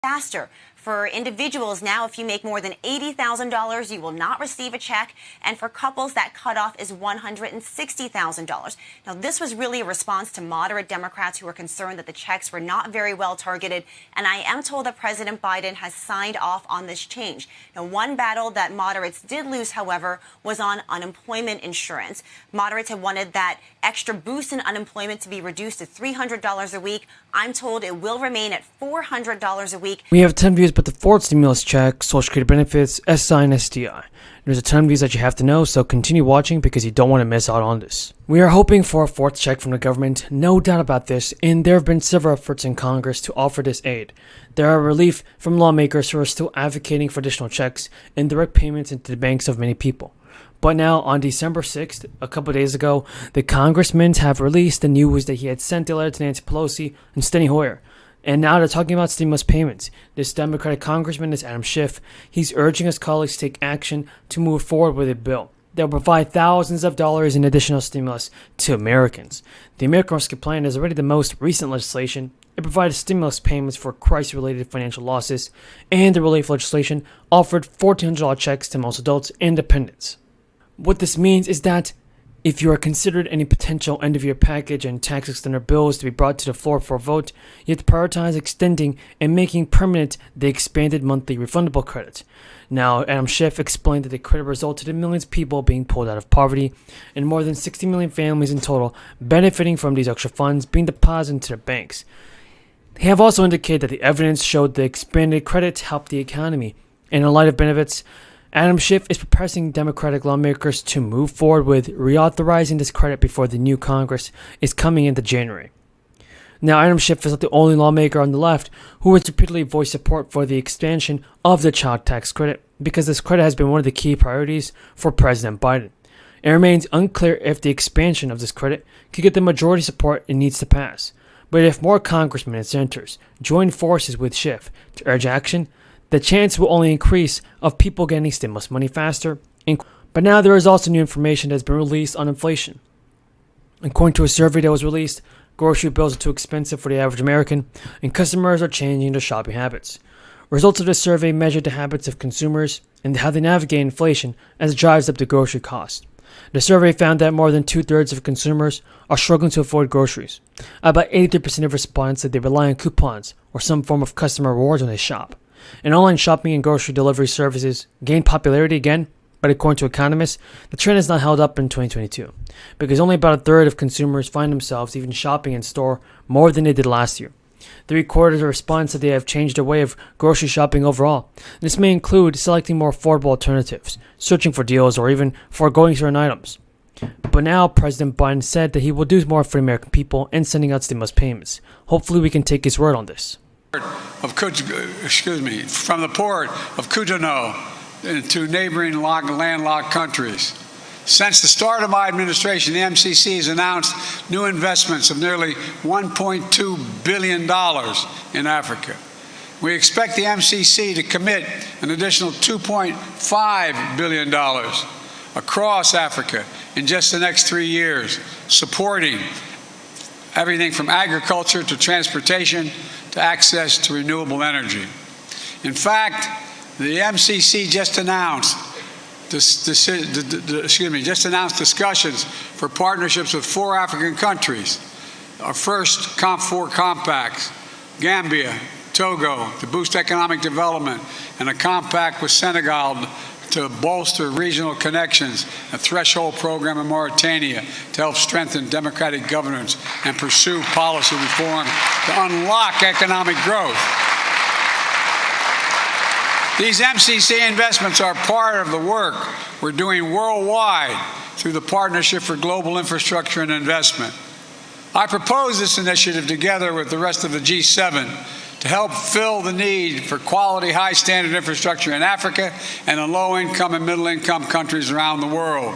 faster. For individuals now, if you make more than $80,000, you will not receive a check. And for couples, that cutoff is $160,000. Now, this was really a response to moderate Democrats who were concerned that the checks were not very well targeted. And I am told that President Biden has signed off on this change. Now, one battle that moderates did lose, however, was on unemployment insurance. Moderates have wanted that extra boost in unemployment to be reduced to $300 a week. I'm told it will remain at $400 a week. We have 10 views but the fourth stimulus check, Social Security benefits, SSI, and SSDI. There's a ton of views that you have to know, so continue watching because you don't want to miss out on this. We are hoping for a fourth check from the government, no doubt about this, and there have been several efforts in Congress to offer this aid. There are relief from lawmakers who are still advocating for additional checks and direct payments into the banks of many people. But now, on December 6th, a couple days ago, the congressmen have released the news that he had sent a letter to Nancy Pelosi and Steny Hoyer. And now they're talking about stimulus payments. This Democratic congressman is Adam Schiff. He's urging his colleagues to take action to move forward with a bill that will provide thousands of dollars in additional stimulus to Americans. The American Rescue Plan is already the most recent legislation. It provided stimulus payments for crisis-related financial losses, and the relief legislation offered $1,400 checks to most adults and dependents. What this means is that if you are considered any potential end-of-year package and tax extender bills to be brought to the floor for a vote, you have to prioritize extending and making permanent the expanded monthly refundable credit. Now, Adam Schiff explained that the credit resulted in millions of people being pulled out of poverty and more than 60 million families in total benefiting from these extra funds being deposited into their banks. They have also indicated that the evidence showed the expanded credit helped the economy. And in light of benefits, Adam Schiff is pressing Democratic lawmakers to move forward with reauthorizing this credit before the new Congress is coming into January. Now, Adam Schiff is not the only lawmaker on the left who has repeatedly voiced support for the expansion of the child tax credit because this credit has been one of the key priorities for President Biden. It remains unclear if the expansion of this credit could get the majority support it needs to pass. But if more congressmen and senators join forces with Schiff to urge action, the chance will only increase of people getting stimulus money faster. But now there is also new information that has been released on inflation. According to a survey that was released, grocery bills are too expensive for the average American, and customers are changing their shopping habits. Results of this survey measured the habits of consumers and how they navigate inflation as it drives up the grocery cost. The survey found that more than 2/3 of consumers are struggling to afford groceries. About 83% of respondents said they rely on coupons or some form of customer rewards when they shop. And online shopping and grocery delivery services gained popularity again, but according to economists, the trend has not held up in 2022 because only about a third of consumers find themselves even shopping in store more than they did last year. 3/4 of respondents said they have changed their way of grocery shopping overall. This may include selecting more affordable alternatives, searching for deals, or even foregoing certain items. But now President Biden said that he will do more for the American people in sending out stimulus payments. Hopefully we can take his word on this. From the port of Cotonou to neighboring landlocked countries. Since the start of my administration, the MCC has announced new investments of nearly $1.2 billion in Africa. We expect the MCC to commit an additional $2.5 billion across Africa in just the next 3 years, supporting everything from agriculture to transportation to access to renewable energy. In fact, the MCC just announced discussions for partnerships with 4 African countries. Our first COP4 compacts, Gambia, Togo, to boost economic development, and a compact with Senegal to bolster regional connections, a threshold program in Mauritania to help strengthen democratic governance and pursue policy reform to unlock economic growth. These MCC investments are part of the work we're doing worldwide through the Partnership for Global Infrastructure and Investment. I propose this initiative together with the rest of the G7 to help fill the need for quality, high-standard infrastructure in Africa and in low-income and middle-income countries around the world.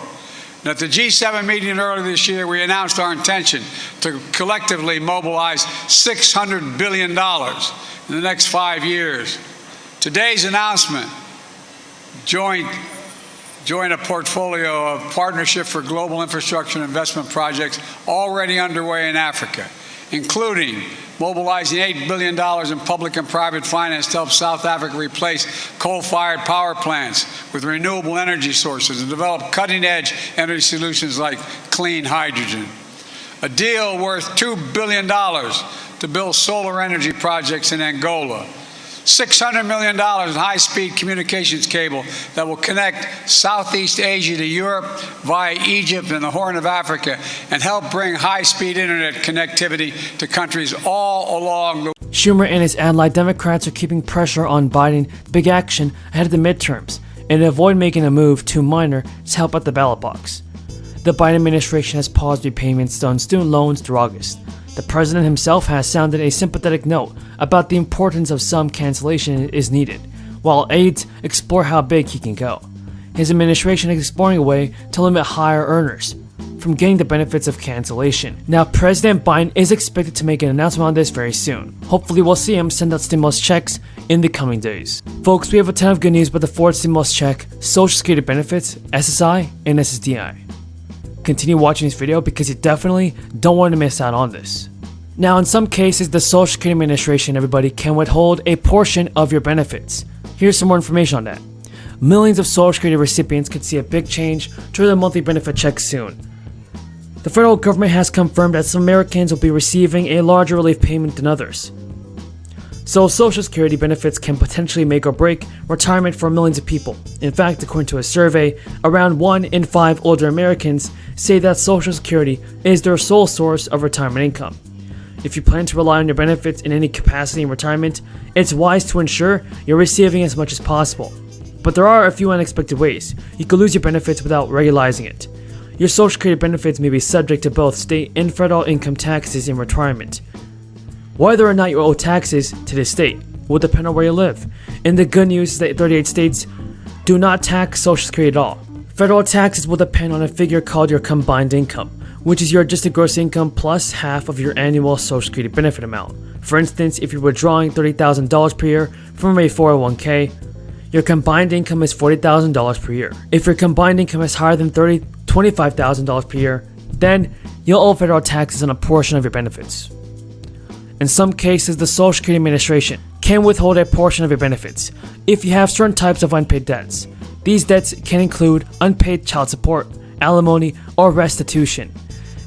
And at the G7 meeting earlier this year, we announced our intention to collectively mobilize $600 billion in the next 5 years. Today's announcement joined a portfolio of Partnership for Global Infrastructure and Investment projects already underway in Africa. including mobilizing $8 billion in public and private finance to help South Africa replace coal-fired power plants with renewable energy sources and develop cutting-edge energy solutions like clean hydrogen. A deal worth $2 billion to build solar energy projects in Angola. $600 million in high-speed communications cable that will connect Southeast Asia to Europe via Egypt and the Horn of Africa and help bring high-speed internet connectivity to countries all along the Schumer and his ally Democrats are keeping pressure on Biden to big action ahead of the midterms and to avoid making a move too minor to help at the ballot box. The Biden administration has paused repayments on student loans through August. The president himself has sounded a sympathetic note about the importance of some cancellation is needed, while aides explore how big he can go. His administration is exploring a way to limit higher earners from getting the benefits of cancellation. Now, President Biden is expected to make an announcement on this very soon. Hopefully, we'll see him send out stimulus checks in the coming days. Folks, we have a ton of good news about the fourth stimulus check, Social Security benefits, SSI, and SSDI. Continue watching this video because you definitely don't want to miss out on this. Now, in some cases, the Social Security Administration, everybody, can withhold a portion of your benefits. Here's some more information on that. Millions of Social Security recipients could see a big change to their monthly benefit checks soon. The federal government has confirmed that some Americans will be receiving a larger relief payment than others. So Social Security benefits can potentially make or break retirement for millions of people. In fact, according to a survey, around 1 in 5 older Americans say that Social Security is their sole source of retirement income. If you plan to rely on your benefits in any capacity in retirement, it's wise to ensure you're receiving as much as possible. But there are a few unexpected ways you could lose your benefits without regularizing it. Your Social Security benefits may be subject to both state and federal income taxes in retirement. Whether or not you owe taxes to the state will depend on where you live. And the good news is that 38 states do not tax Social Security at all. Federal taxes will depend on a figure called your combined income, which is your adjusted gross income plus half of your annual Social Security benefit amount. For instance, if you're withdrawing $30,000 per year from a 401k, your combined income is $40,000 per year. If your combined income is higher than $25,000 per year, then you'll owe federal taxes on a portion of your benefits. In some cases, the Social Security Administration can withhold a portion of your benefits if you have certain types of unpaid debts. These debts can include unpaid child support, alimony, or restitution.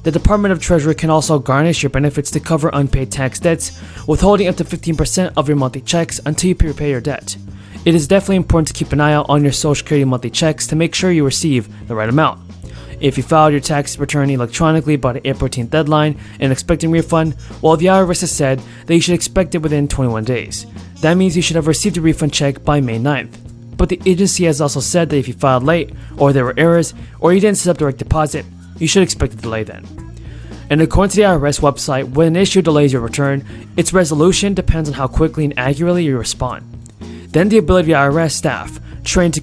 The Department of Treasury can also garnish your benefits to cover unpaid tax debts, withholding up to 15% of your monthly checks until you repay your debt. It is definitely important to keep an eye out on your Social Security monthly checks to make sure you receive the right amount. If you filed your tax return electronically by the April 18th deadline and expecting refund, well, the IRS has said that you should expect it within 21 days. That means you should have received a refund check by May 9th. But the agency has also said that if you filed late, or there were errors, or you didn't set up direct deposit, you should expect a delay then. And according to the IRS website, when an issue delays your return, its resolution depends on how quickly and accurately you respond. Then the ability of the IRS staff trained to